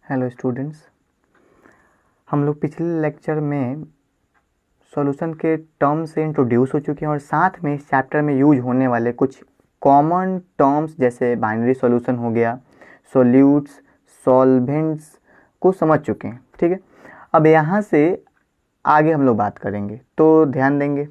Hello students, हम लोग पिछले लेक्चर में सॉल्यूशन के टर्म से इंट्रोड्यूस हो चुके हैं और साथ में इस चैप्टर में यूज होने वाले कुछ कॉमन टर्म्स जैसे बाइनरी सॉल्यूशन हो गया, सॉल्यूट्स, सॉल्वेंट्स को समझ चुके हैं। ठीक है, अब यहाँ से आगे हम लोग बात करेंगे तो ध्यान देंगे।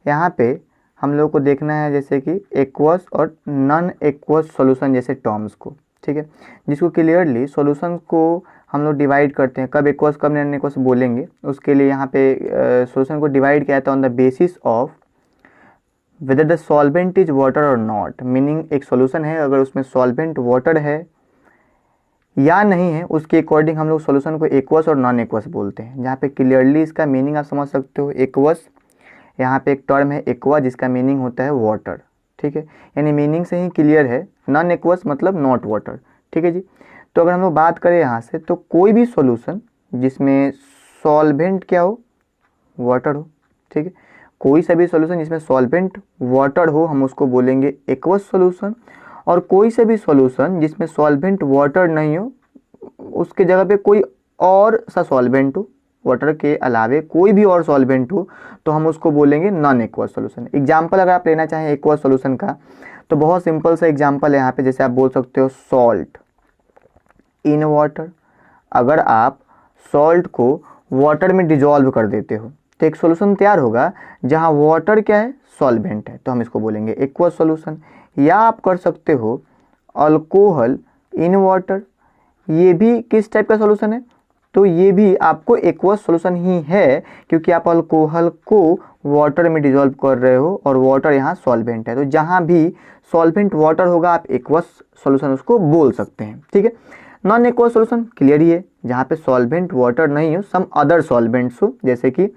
यहाँ पे हम लोग को देखना है जैसे कि एक्वस और नॉन एक्वस सॉल्यूशन जैसे टर्म्स को। ठीक है, जिसको क्लियरली सॉल्यूशन को हम लोग डिवाइड करते हैं, कब एक्वस कब नॉन एक्वस बोलेंगे उसके लिए यहाँ पे सॉल्यूशन को डिवाइड किया था on the basis of whether the solvent is water और नॉट। मीनिंग एक सॉल्यूशन है, अगर उसमें सॉल्वेंट वाटर है या नहीं है उसके अकॉर्डिंग हम लोग सॉल्यूशन को एक्वस और नॉन एक्वस बोलते हैं। जहाँ पे क्लियरली इसका मीनिंग आप समझ सकते हो, एक्वस यहाँ पे एक टर्म है एक्वा जिसका मीनिंग होता है वाटर। ठीक है, यानी मीनिंग से ही क्लियर है, नॉन एक्वस मतलब नॉट वाटर। ठीक है जी, तो अगर हम लोग बात करें यहाँ से तो कोई भी सॉल्यूशन जिसमें सॉल्वेंट क्या हो, वाटर हो। ठीक है, कोई सा भी सॉल्यूशन जिसमें सॉल्वेंट वाटर हो हम उसको बोलेंगे एक्वस सॉल्यूशन, और कोई सा भी सॉल्यूशन जिसमें सॉल्वेंट वाटर नहीं हो उसके जगह पे कोई और सा सॉल्वेंट हो, वाटर के अलावे कोई भी और सॉल्वेंट हो तो हम उसको बोलेंगे नॉन एक्वस सॉल्यूशन। एग्जांपल अगर आप लेना चाहें एक्वस सॉल्यूशन का तो बहुत सिंपल सा एग्जांपल है यहाँ पे, जैसे आप बोल सकते हो सॉल्ट इन वाटर। अगर आप सॉल्ट को वाटर में डिजॉल्व कर देते हो तो एक सॉल्यूशन तैयार होगा जहाँ वाटर क्या है, सॉल्वेंट है, तो हम इसको बोलेंगे एक्वस सॉल्यूशन। या आप कर सकते हो अल्कोहल इन वाटर, ये भी किस टाइप का सॉल्यूशन है, तो ये भी आपको एक्वस सॉल्यूशन ही है क्योंकि आप अल्कोहल को वाटर में डिजॉल्व कर रहे हो और वाटर यहाँ सॉल्वेंट है, तो जहाँ भी सॉल्वेंट वाटर होगा आप एक्वस सॉल्यूशन उसको बोल सकते हैं। ठीक है, नॉन एक्वस सॉल्यूशन क्लियर ही है, जहाँ पे सॉल्वेंट वाटर नहीं हो, सम अदर सॉल्वेंट्स हो, जैसे कि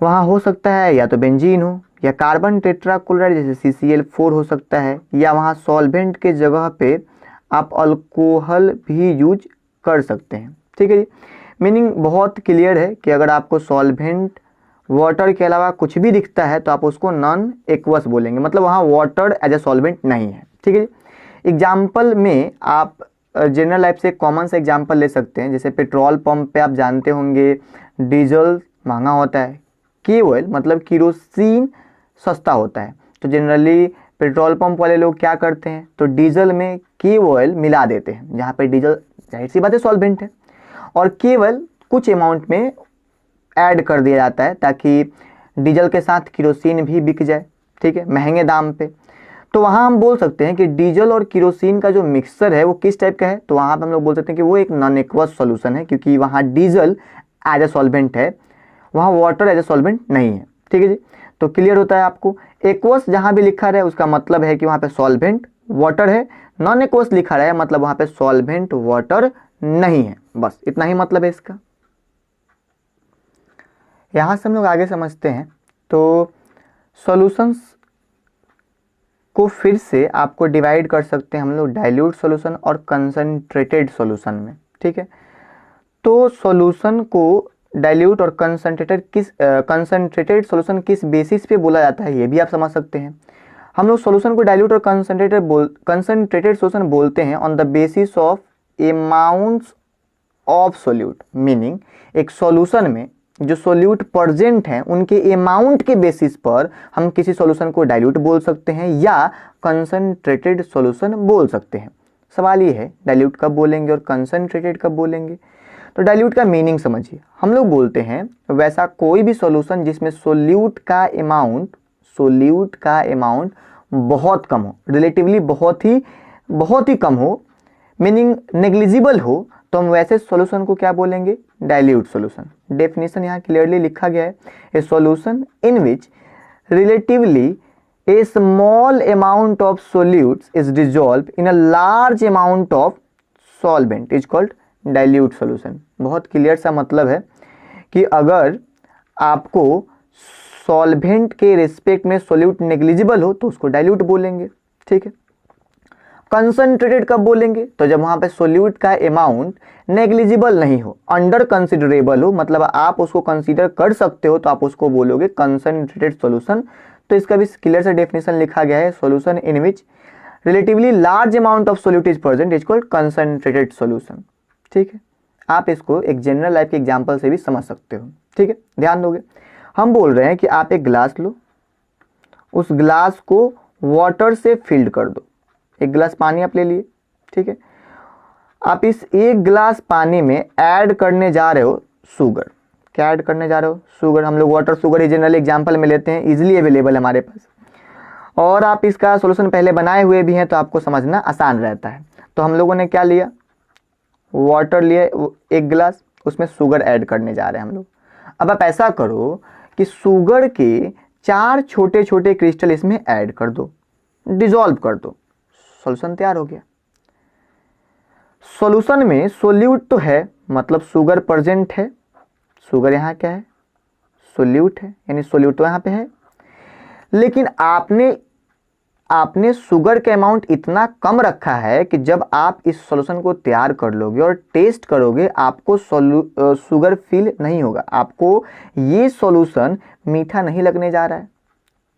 वहाँ हो सकता है या तो बेंजीन हो या कार्बन टेट्राक्लोराइड जैसे CCl4 हो सकता है, या वहाँ सॉल्वेंट के जगह पे आप अल्कोहल भी यूज कर सकते हैं। ठीक है जी, मीनिंग बहुत क्लियर है कि अगर आपको सॉल्वेंट वाटर के अलावा कुछ भी दिखता है तो आप उसको नॉन एक्वस बोलेंगे, मतलब वहाँ वाटर एज ए सॉल्वेंट नहीं है। ठीक है जी, एग्जाम्पल में आप जनरल लाइफ से कॉमन सा एग्जाम्पल ले सकते हैं, जैसे पेट्रोल पंप पे आप जानते होंगे डीजल महंगा होता है, केवल मतलब केरोसिन सस्ता होता है, तो जनरली पेट्रोल पंप वाले लोग क्या करते हैं तो डीजल में केवल मिला देते हैं, जहाँ पे डीजल जाहिर सी बात है सॉल्वेंट है, और केवल कुछ अमाउंट में ऐड कर दिया जाता है ताकि डीजल के साथ केरोसिन भी बिक जाए। ठीक है, महंगे दाम पे, तो वहाँ हम बोल सकते हैं कि डीजल और केरोसिन का जो मिक्सचर है वो किस टाइप का है, तो वहाँ पर हम लोग बोल सकते हैं कि वो एक नॉन एक्वस सॉल्यूशन है क्योंकि वहाँ डीजल एज ए सॉल्वेंट है, वहाँ वाटर एज ए सॉल्वेंट नहीं है। ठीक है जी, तो क्लियर होता है आपको। एक्वस जहाँ भी लिखा रहे उसका मतलब है कि वहाँ पे सॉल्वेंट वाटर है, नॉन एक्वस लिखा रहा है मतलब वहाँ पे सॉल्वेंट वाटर नहीं है, बस इतना ही मतलब है इसका। यहाँ से हम लोग आगे समझते हैं, तो सॉल्यूशंस को फिर से आपको डिवाइड कर सकते हैं हम लोग डाइल्यूट सॉल्यूशन और कंसंट्रेटेड सॉल्यूशन में। ठीक है, तो सॉल्यूशन को डाइल्यूट और कंसंट्रेटेड सॉल्यूशन किस बेसिस पे बोला जाता है ये भी आप समझ सकते हैं। हम लोग सॉल्यूशन को डाइल्यूट और कंसंट्रेटेड सॉल्यूशन बोलते हैं on the basis of amounts of solute. Meaning एक सॉल्यूशन में जो सोल्यूट प्रेजेंट हैं उनके अमाउंट के बेसिस पर हम किसी सॉल्यूशन को डाइल्यूट बोल सकते हैं या कंसंट्रेटेड सॉल्यूशन बोल सकते हैं। सवाल ये है डाइल्यूट कब बोलेंगे और कंसंट्रेटेड कब बोलेंगे, तो डाइल्यूट का मीनिंग समझिए। हम लोग बोलते हैं वैसा कोई भी सॉल्यूशन जिसमें सोल्यूट का अमाउंट बहुत कम हो, रिलेटिवली बहुत ही कम हो, मीनिंग नेग्लिजिबल हो, तो हम वैसे सॉल्यूशन को क्या बोलेंगे, डाइल्यूट सॉल्यूशन। डेफिनेशन यहाँ क्लियरली लिखा गया है, ए solution in which relatively A small amount of solutes is dissolve in a large amount of solvent is called dilute solution. बहुत क्लियर सा मतलब है कि अगर आपको सॉल्वेंट के रिस्पेक्ट में सोल्यूट नेग्लिजिबल हो तो उसको डाइल्यूट बोलेंगे। ठीक है, कंसंट्रेटेड कब बोलेंगे, तो जब वहां पे सोल्यूट का अमाउंट नेग्लिजिबल नहीं हो, अंडर कंसिडरेबल हो, मतलब आप उसको कंसीडर कर सकते हो, तो आप उसको बोलोगे कंसंट्रेटेड सॉल्यूशन। तो इसका भी क्लियर सा डेफिनेशन लिखा गया है, solution in which relatively large amount of solute is present is called concentrated solution. ठीक है, आप इसको एक जनरल लाइफ के एग्जाम्पल से भी समझ सकते हो। ठीक है, ध्यान दोगे। हम बोल रहे हैं कि आप एक गिलास लो, उस गिलास को वाटर से फिल्ड कर दो। एक गिलास पानी आप ले लिए, ठीक है, आप इस एक गिलास पानी में ऐड करने जा रहे हो शुगर। क्या ऐड करने जा रहे हो? शुगर। हम लोग वाटर शुगर ही जनरल एग्जाम्पल में लेते हैं, इजीली अवेलेबल है हमारे पास, और आप इसका सॉल्यूशन पहले बनाए हुए भी हैं तो आपको समझना आसान रहता है। तो हम लोगों ने क्या लिया? वाटर लिए एक गिलास, उसमें शुगर ऐड करने जा रहे हैं हम लोग। अब आप ऐसा करो कि शुगर के 4 छोटे छोटे क्रिस्टल इसमें ऐड कर दो, डिसॉल्व कर दो, सॉल्यूशन तैयार हो गया। सॉल्यूशन में सोल्यूट तो है, मतलब शुगर प्रेजेंट है, शुगर यहाँ क्या है? सोल्यूट है, यानी सोल्यूट तो यहाँ पे है, लेकिन आपने शुगर का अमाउंट इतना कम रखा है कि जब आप इस सॉल्यूशन को तैयार कर लोगे और टेस्ट करोगे आपको शुगर फील नहीं होगा, आपको ये सॉल्यूशन मीठा नहीं लगने जा रहा है।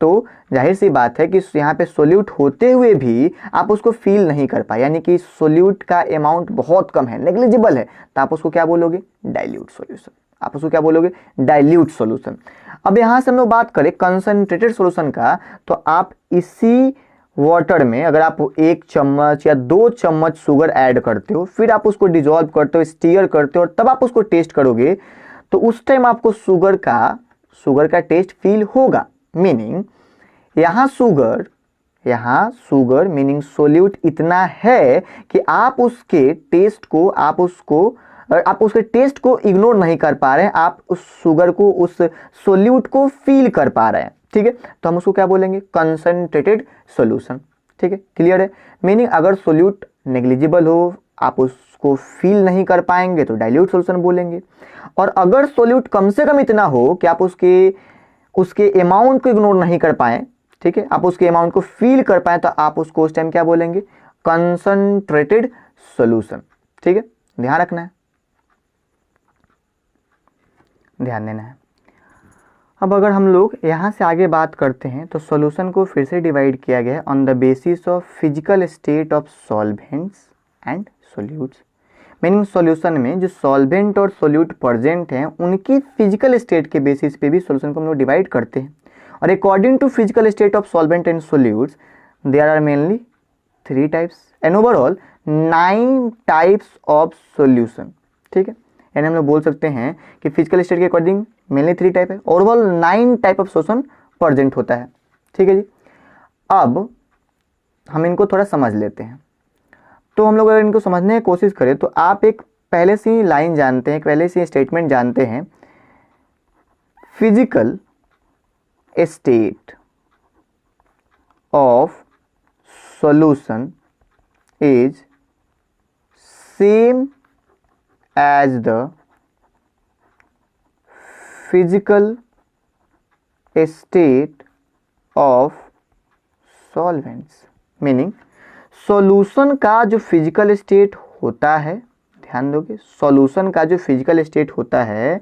तो जाहिर सी बात है कि यहाँ पे सोल्यूट होते हुए भी आप उसको फील नहीं कर पाए, यानी कि सोल्यूट का अमाउंट बहुत कम है, नेग्लिजिबल है, तो आप उसको क्या बोलोगे? Dilute solution. आप उसको क्या बोलोगे? Dilute solution. अब यहाँ से हम लोग बात करें कंसंट्रेटेड सॉल्यूशन का, तो आप इसी वाटर में अगर आप 1 चम्मच या 2 चम्मच शुगर ऐड करते हो, फिर आप उसको डिजॉल्व करते हो, स्टीयर करते हो, और तब आप उसको टेस्ट करोगे, तो उस टाइम आपको शुगर का टेस्ट फील होगा। मीनिंग यहाँ शुगर मीनिंग सोल्यूट इतना है कि आप उसके टेस्ट को इग्नोर नहीं कर पा रहे हैं, आप उस शुगर को, उस सोल्यूट को फील कर पा रहे हैं। ठीक है, तो हम उसको क्या बोलेंगे? Concentrated solution. ठीक है, क्लियर है? मीनिंग अगर सोल्यूट नेग्लिजिबल हो, आप उसको फील नहीं कर पाएंगे तो डाइल्यूट सॉल्यूशन बोलेंगे, और अगर सोल्यूट कम से कम इतना हो कि आप उसके अमाउंट को इग्नोर नहीं कर पाए, ठीक है, आप उसके अमाउंट को फील कर पाए, तो आप उसको उस टाइम क्या बोलेंगे? Concentrated solution. ठीक है, ध्यान रखना है, ध्यान देना है। अब अगर हम लोग यहाँ से आगे बात करते हैं तो सॉल्यूशन को फिर से डिवाइड किया गया है on the basis of physical state of solvents and solutes. Meaning solution में जो सॉल्वेंट और सोल्यूट प्रेजेंट हैं उनकी फिजिकल स्टेट के बेसिस पे भी सॉल्यूशन को हम लोग डिवाइड करते हैं, और according to physical state of solvent and solutes there are mainly 3 types and overall 9 types of solution. ठीक है, यानी हम लोग बोल सकते हैं कि फिजिकल स्टेट के अकॉर्डिंग मेनली 3 टाइप है, overall 9 type of solution present होता है। ठीक है जी, अब हम इनको थोड़ा समझ लेते हैं। तो हम लोग अगर इनको समझने की कोशिश करें तो आप एक पहले से ही लाइन जानते हैं, पहले से ही स्टेटमेंट जानते हैं, physical state of solution is same as the physical state of solvents। Meaning solution का जो फिजिकल स्टेट होता है, ध्यान दोगे, सॉल्यूशन का जो फिजिकल स्टेट होता है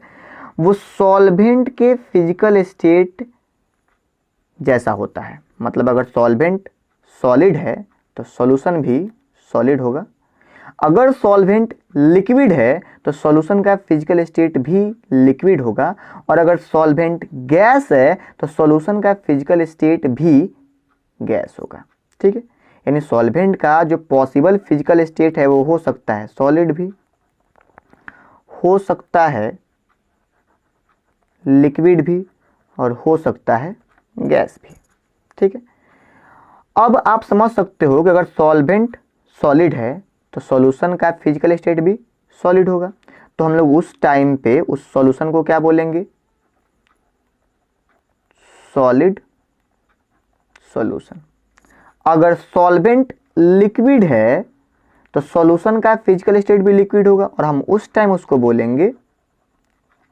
वो सॉल्वेंट के फिजिकल स्टेट जैसा होता है। मतलब अगर सॉल्वेंट सॉलिड है तो सॉल्यूशन भी सॉलिड होगा, अगर सॉल्वेंट लिक्विड है तो सॉल्यूशन का फिजिकल स्टेट भी लिक्विड होगा, और अगर सॉल्वेंट गैस है तो सॉल्यूशन का फिजिकल स्टेट भी गैस होगा। ठीक है, यानी सॉल्वेंट का जो पॉसिबल फिजिकल स्टेट है वो हो सकता है सॉलिड भी, हो सकता है लिक्विड भी, और हो सकता है गैस भी। ठीक है, अब आप समझ सकते हो कि अगर सॉल्वेंट सॉलिड है तो सॉल्यूशन का फिजिकल स्टेट भी सॉलिड होगा, तो हम लोग उस टाइम पे उस सॉल्यूशन को क्या बोलेंगे? Solid solution. अगर सॉल्वेंट लिक्विड है तो सॉल्यूशन का फिजिकल स्टेट भी लिक्विड होगा, और हम उस टाइम उसको बोलेंगे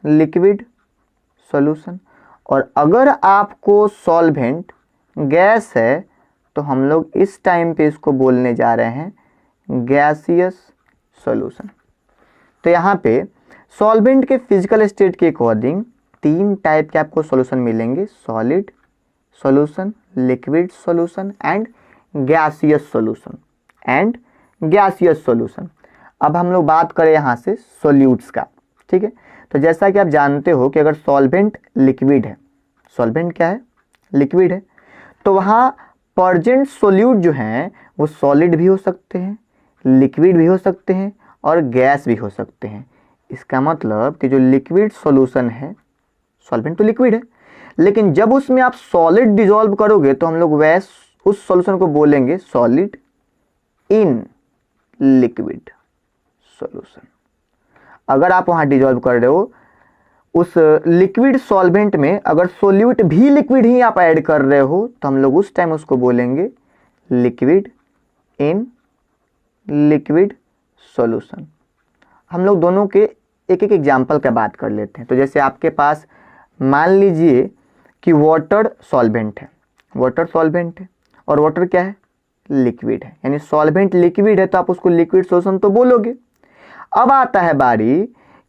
लिक्विड सॉल्यूशन। और अगर आपको सॉल्वेंट गैस है तो हम लोग इस टाइम पे इसको बोलने जा रहे हैं गैसियस सॉल्यूशन। तो यहाँ पे सॉल्वेंट के फिजिकल स्टेट के अकॉर्डिंग 3 टाइप के आपको सॉल्यूशन मिलेंगे, solid solution, liquid solution and gaseous solution. अब हम लोग बात करें यहाँ से सॉल्यूट्स का, ठीक है। तो जैसा कि आप जानते हो कि अगर सॉल्वेंट लिक्विड है, सॉल्वेंट क्या है, लिक्विड है, तो वहाँ प्रेजेंट सॉल्यूट जो हैं वो सॉलिड भी हो सकते हैं, लिक्विड भी हो सकते हैं और गैस भी हो सकते हैं। इसका मतलब कि जो लिक्विड सॉल्यूशन है, सॉल्वेंट तो लिक्विड है, लेकिन जब उसमें आप सॉलिड डिसॉल्व करोगे तो हम लोग वैस उस सॉल्यूशन को बोलेंगे सॉलिड इन लिक्विड सॉल्यूशन। अगर आप वहां डिसॉल्व कर रहे हो उस लिक्विड सॉल्वेंट में, अगर सोल्यूट भी लिक्विड ही आप ऐड कर रहे हो तो हम लोग उस टाइम उसको बोलेंगे लिक्विड इन लिक्विड सॉल्यूशन। हम लोग दोनों के एक एक एग्जाम्पल का बात कर लेते हैं। तो जैसे आपके पास मान लीजिए कि वाटर सॉल्वेंट है, वाटर सॉल्वेंट है और वाटर क्या है, लिक्विड है, यानी सॉल्वेंट लिक्विड है तो आप उसको लिक्विड सॉल्यूशन तो बोलोगे। अब आता है बारी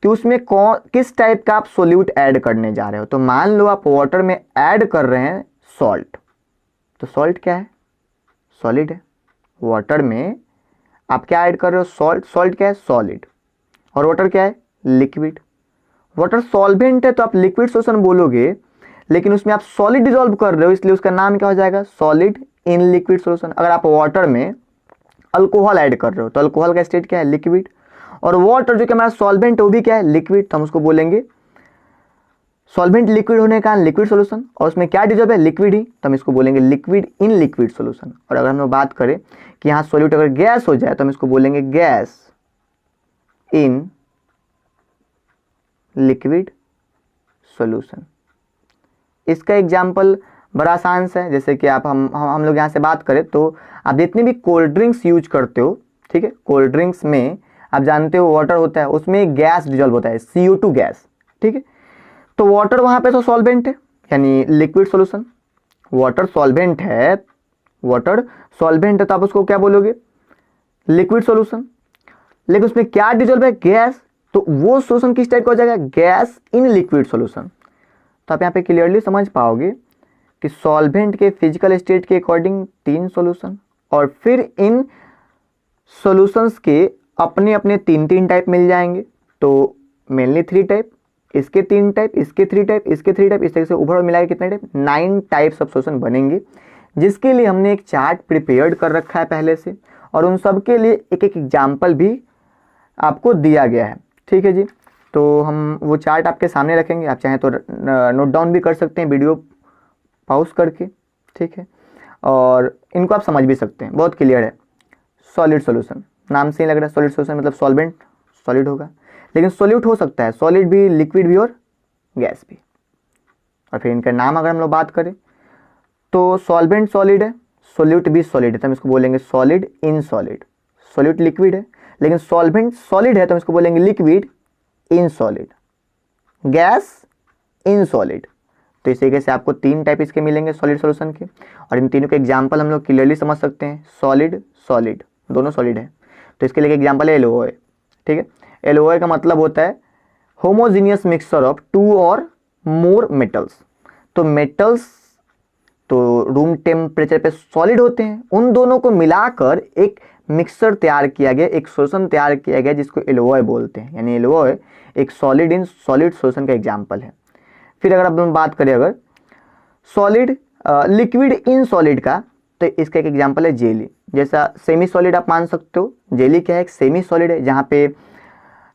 कि उसमें किस टाइप का आप सोल्यूट ऐड करने जा रहे हो। तो मान लो आप वाटर में ऐड कर रहे हैं सॉल्ट, तो सॉल्ट क्या है, सॉलिड है। वाटर में आप क्या ऐड कर रहे हो, सॉल्ट, सॉल्ट क्या है, सॉलिड, और वाटर क्या है, लिक्विड। वाटर सॉल्वेंट है तो आप लिक्विड सॉल्यूशन बोलोगे, लेकिन उसमें आप सॉलिड डिसॉल्व कर रहे हो इसलिए उसका नाम क्या हो जाएगा, सॉलिड इन लिक्विड सॉल्यूशन। अगर आप वाटर में अल्कोहल ऐड कर रहे हो तो अल्कोहल का स्टेट क्या है, लिक्विड, और वाटर जो कि हमारा सॉल्वेंट है वो भी क्या है, लिक्विड, तो हम उसको बोलेंगे सॉल्वेंट लिक्विड होने का लिक्विड सॉल्यूशन, और उसमें क्या डिसॉल्व है, लिक्विड ही, तो हम इसको बोलेंगे लिक्विड इन लिक्विड सॉल्यूशन। और अगर हम लोग बात करें कि यहाँ सॉल्यूट अगर गैस हो जाए तो हम इसको बोलेंगे गैस इन लिक्विड सॉल्यूशन। इसका एग्जाम्पल बड़ा आसान सा है, जैसे कि आप हम लोग यहाँ से बात करें तो आप जितने भी कोल्ड ड्रिंक्स यूज करते हो, ठीक है, कोल्ड ड्रिंक्स में आप जानते हो वाटर होता है, उसमें गैस डिसॉल्व होता है, CO2 गैस, ठीक है। तो वाटर वहाँ पे तो सॉल्वेंट है यानी लिक्विड सॉल्यूशन, वाटर सॉल्वेंट है, वाटर सॉल्वेंट है तो आप उसको क्या बोलोगे, लिक्विड सॉल्यूशन। लेकिन उसमें क्या डिसॉल्व है, गैस, तो वो सॉल्यूशन किस टाइप का हो जाएगा, गैस इन लिक्विड सॉल्यूशन। तो आप यहाँ पे क्लियरली समझ पाओगे कि सॉल्वेंट के फिजिकल स्टेट के अकॉर्डिंग 3 सॉल्यूशन, और फिर इन सॉल्यूशंस के अपने अपने 3 टाइप मिल जाएंगे। तो मेनली 3 टाइप, इसके 3 टाइप, इसके 3 टाइप, इसके 3 टाइप, इस तरह से ओवरऑल मिलाकर कितने टाइप, 9 टाइप्स ऑफ सॉल्यूशन बनेंगे, जिसके लिए हमने एक चार्ट प्रिपेयर्ड कर रखा है पहले से, और उन सब के लिए एक एक एग्जाम्पल भी आपको दिया गया है, ठीक है जी। तो हम वो चार्ट आपके सामने रखेंगे, आप चाहें तो नोट डाउन भी कर सकते हैं वीडियो पॉज करके, ठीक है, और इनको आप समझ भी सकते हैं, बहुत क्लियर है। सॉलिड सॉल्यूशन, नाम से ही लग रहा है सॉलिड सॉल्यूशन मतलब सॉल्वेंट सॉलिड होगा, लेकिन सॉल्यूट हो सकता है, सॉलिड भी, लिक्विड भी और गैस भी। और फिर इनका नाम अगर हम लोग बात करें तो सॉल्वेंट सॉलिड है, सॉल्यूट भी सॉलिड है तो हम इसको बोलेंगे solid in solid. Solute liquid है लेकिन सॉल्वेंट सॉलिड है तो हम इसको बोलेंगे liquid in solid. Gas in solid. तो इस तरीके से आपको 3 टाइप इसके मिलेंगे सॉलिड सॉल्यूशन के, और इन तीनों के एग्जाम्पल हम लोग क्लियरली समझ सकते हैं। सॉलिड सॉलिड दोनों सॉलिड है, तो इसके लिए एग्जाम्पल है LOA, ठीक है। LOA का मतलब होता है होमोजीनियस मिक्सचर ऑफ 2 और मोर मेटल्स। तो मेटल्स तो रूम टेम्परेचर पे सॉलिड होते हैं, उन दोनों को मिलाकर एक मिक्सचर तैयार किया गया, एक सॉल्यूशन तैयार किया गया जिसको LOA बोलते हैं, यानी LOA एक सॉलिड इन सॉलिड सॉल्यूशन का एग्जाम्पल है। फिर अगर हम बात करें अगर सॉलिड लिक्विड इन सॉलिड का, तो इसका एक एग्जांपल है जेली। जैसा सेमी सॉलिड आप मान सकते हो, जेली क्या है, एक सेमी सॉलिड है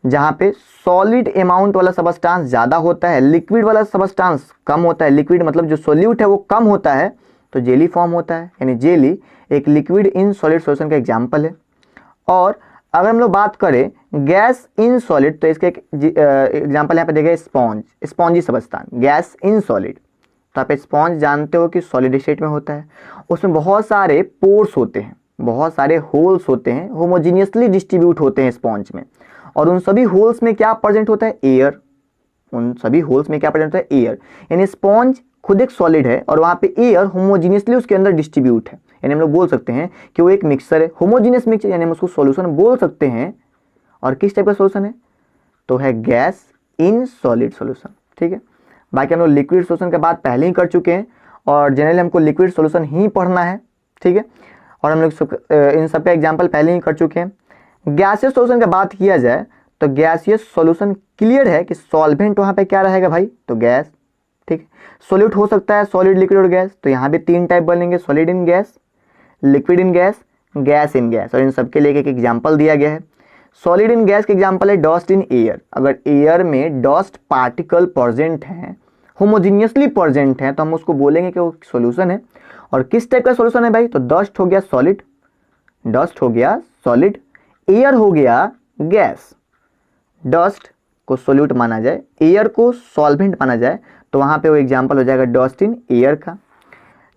जहाँ पे सॉलिड अमाउंट वाला सबस्टांस ज़्यादा होता है, लिक्विड वाला सबस्टांस कम होता है। लिक्विड मतलब जो सॉल्यूट है वो कम होता है, तो जेली फॉर्म होता है, यानी जेली एक लिक्विड इन सॉलिड सॉल्यूशन का एग्जाम्पल है। और अगर हम लोग बात करें गैस इन सॉलिड, तो इसके एग्जाम्पल यहाँ पे देखें sponge, spongy substance, gas in solid. तो आप स्पॉन्ज जानते हो कि सॉलिड स्टेट में होता है, उसमें बहुत सारे पोर्स होते हैं, बहुत सारे होल्स होते हैं, होमोजीनियसली डिस्ट्रीब्यूट होते हैं स्पॉन्ज में, और उन सभी होल्स में क्या प्रेजेंट होता है, एयर। उन सभी होल्स में क्या प्रेजेंट होता है, एयर। यानी स्पॉन्ज खुद एक सॉलिड है और वहाँ पे एयर होमोजीनियसली उसके अंदर डिस्ट्रीब्यूट है, यानी हम लोग बोल सकते हैं कि वो एक मिक्सर है, होमोजीनियस मिक्सर, यानी हम उसको सॉल्यूशन बोल सकते हैं। और किस टाइप का सॉल्यूशन है, तो है गैस इन सॉलिड सॉल्यूशन, ठीक है। बाकी हम लोग लिक्विड सॉल्यूशन के बाद पहले ही कर चुके हैं, और जनरली हमको लिक्विड सॉल्यूशन ही पढ़ना है, ठीक है। और हम लोग इन सब का एग्जाम्पल पहले ही कर चुके हैं। गैसियस सॉल्यूशन की बात किया जाए तो गैसियस सॉल्यूशन क्लियर है कि सॉल्वेंट वहाँ पे क्या रहेगा भाई, तो गैस। ठीक है, सॉलिड हो सकता है सॉलिड, लिक्विड और गैस, तो यहाँ भी 3 टाइप बनेंगे, solid in gas, liquid in gas, gas in gas, और इन सबके लिए एक एग्जाम्पल दिया गया है। सॉलिड इन गैस के एग्जाम्पल है डस्ट इन एयर। अगर एयर में डस्ट पार्टिकल प्रेजेंट हैं, होमोजीनियसली प्रेजेंट हैं, तो हम उसको बोलेंगे कि वो सॉल्यूशन है। और किस टाइप का सॉल्यूशन है भाई, तो डस्ट हो गया सॉलिड, डस्ट हो गया सॉलिड, एयर हो गया गैस। डस्ट को सॉल्यूट माना जाए, एयर को सॉल्वेंट माना जाए, तो वहां पे वो एग्जांपल हो जाएगा डस्ट इन एयर का।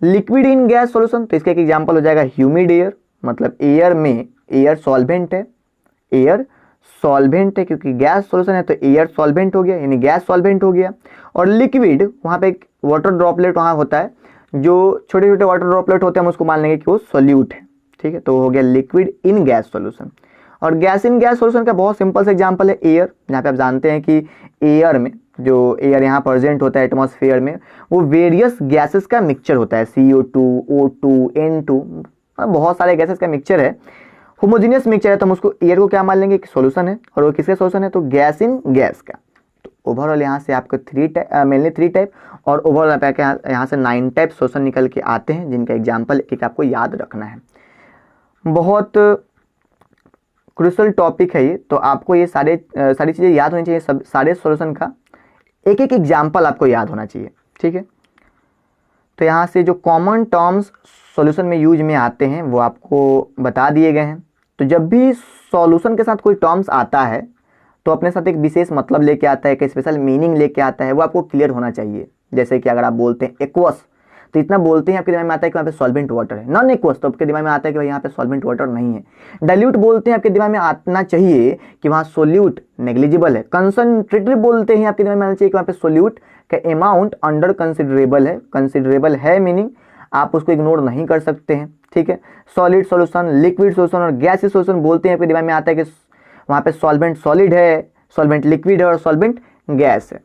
लिक्विड इन गैस सॉल्यूशन, तो इसका एक एग्जांपल हो जाएगा ह्यूमिड एयर, मतलब एयर में एयर सॉल्वेंट है, एयर सॉल्वेंट है, क्योंकि गैस सॉल्यूशन है तो एयर सॉल्वेंट हो गया, यानी गैस सॉल्वेंट हो गया। और लिक्विड, वहां पे एक वाटर ड्रॉपलेट वहां होता है, जो छोटे छोटे वाटर ड्रॉपलेट होते हैं, हम उसको मान लेंगे कि वो सॉल्यूट है। ठीक है, तो हो गया लिक्विड इन गैस सॉल्यूशन। और गैस इन गैस सॉल्यूशन का बहुत सिंपल सा एग्जांपल है एयर, जहाँ पे आप जानते हैं कि एयर में जो एयर यहाँ प्रेजेंट होता है एटमॉस्फेयर में, वो वेरियस गैसेस का मिक्सचर होता है, CO2, O2, N2, बहुत सारे गैसेस का मिक्सचर है, होमोजीनियस मिक्सचर है, तो हम उसको एयर को क्या मान लेंगे कि सॉल्यूशन है। और वो किसका सॉल्यूशन है, तो गैस इन गैस का। तो ओवरऑल यहाँ से आपको मेनली 3 टाइप, और ओवरऑल यहाँ से 9 टाइप सॉल्यूशन निकल के आते हैं, जिनका एग्जाम्पल एक आपको याद रखना है। बहुत क्रूशल टॉपिक है ये, तो आपको ये सारी चीज़ें याद होनी चाहिए, सब सारे सॉल्यूशन का एक एक एग्जाम्पल आपको याद होना चाहिए। ठीक है, तो यहाँ से जो कॉमन टर्म्स सॉल्यूशन में यूज में आते हैं वो आपको बता दिए गए हैं। तो जब भी सॉल्यूशन के साथ कोई टर्म्स आता है तो अपने साथ एक विशेष मतलब लेके आता है, एक स्पेशल मीनिंग लेके आता है, वो आपको क्लियर होना चाहिए। जैसे कि अगर आप बोलते हैं एक्वस, तो इतना बोलते हैं आपके दिमाग में आता है कि वहाँ पे सॉल्वेंट वाटर है। नॉन एक्वस, तो आपके दिमाग में आता है कि भाई यहाँ पे सॉल्वेंट वाटर नहीं है। डाइल्यूट बोलते हैं, आपके दिमाग में आना चाहिए कि वहाँ सोल्यूट नेग्लिजिबल है। कंसंट्रेटेड बोलते हैं, आपके दिमाग में आना चाहिए कि वहाँ पे सोल्यूट का अमाउंट अंडर कंसिडरेबल है। कंसिडरेबल है मीनिंग आप उसको इग्नोर नहीं कर सकते हैं। ठीक है, सॉलिड सॉल्यूशन, लिक्विड सॉल्यूशन और गैसियस सॉल्यूशन बोलते हैं, आपके दिमाग में आता है कि वहाँ पे सॉल्वेंट सॉलिड है, सॉल्वेंट लिक्विड है और सॉल्वेंट गैस है।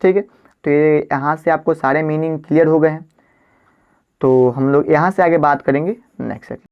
ठीक है, तो ये यहाँ से आपको सारे मीनिंग क्लियर हो गए हैं। तो हम लोग यहाँ से आगे बात करेंगे नेक्स्ट सेक्शन।